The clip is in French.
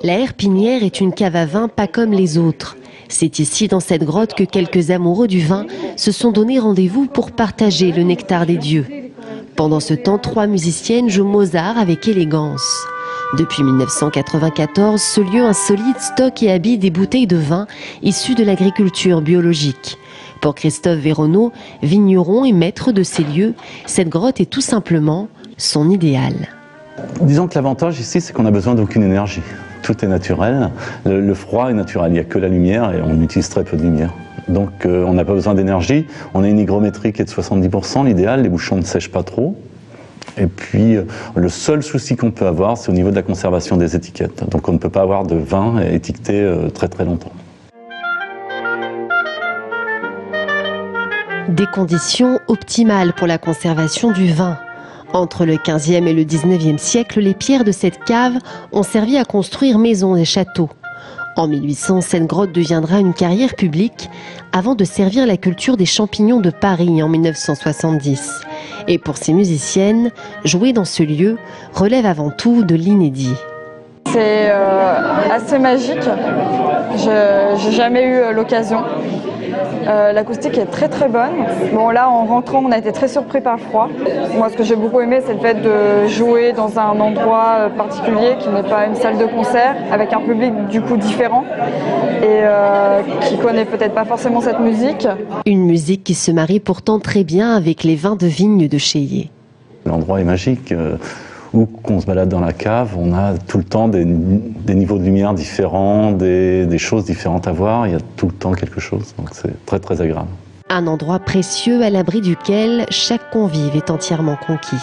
La Herpinière est une cave à vin pas comme les autres. C'est ici, dans cette grotte, que quelques amoureux du vin se sont donné rendez-vous pour partager le nectar des dieux. Pendant ce temps, 3 musiciennes jouent Mozart avec élégance. Depuis 1994, ce lieu insolite stocke et habille des bouteilles de vin issues de l'agriculture biologique. Pour Christophe Véronneau, vigneron et maître de ces lieux, cette grotte est tout simplement son idéal. Disons que l'avantage ici, c'est qu'on n'a besoin d'aucune énergie. Tout est naturel, le froid est naturel, il n'y a que la lumière et on utilise très peu de lumière. Donc on n'a pas besoin d'énergie, on a une hygrométrie qui est de 70%, l'idéal, les bouchons ne sèchent pas trop. Et puis le seul souci qu'on peut avoir, c'est au niveau de la conservation des étiquettes. Donc on ne peut pas avoir de vin étiqueté très très longtemps. Des conditions optimales pour la conservation du vin. Entre le 15e et le 19e siècle, les pierres de cette cave ont servi à construire maisons et châteaux. En 1800, cette grotte deviendra une carrière publique avant de servir la culture des champignons de Paris en 1970. Et pour ces musiciennes, jouer dans ce lieu relève avant tout de l'inédit. C'est assez magique, j'ai jamais eu l'occasion. L'acoustique est très très bonne. Bon là en rentrant on a été très surpris par le froid. Moi ce que j'ai beaucoup aimé c'est le fait de jouer dans un endroit particulier qui n'est pas une salle de concert avec un public du coup différent et qui connaît peut-être pas forcément cette musique. Une musique qui se marie pourtant très bien avec les vins de vigne de Chélier. L'endroit est magique. Où qu'on se balade dans la cave, on a tout le temps des niveaux de lumière différents, des choses différentes à voir, il y a tout le temps quelque chose, donc c'est très très agréable. Un endroit précieux à l'abri duquel chaque convive est entièrement conquis.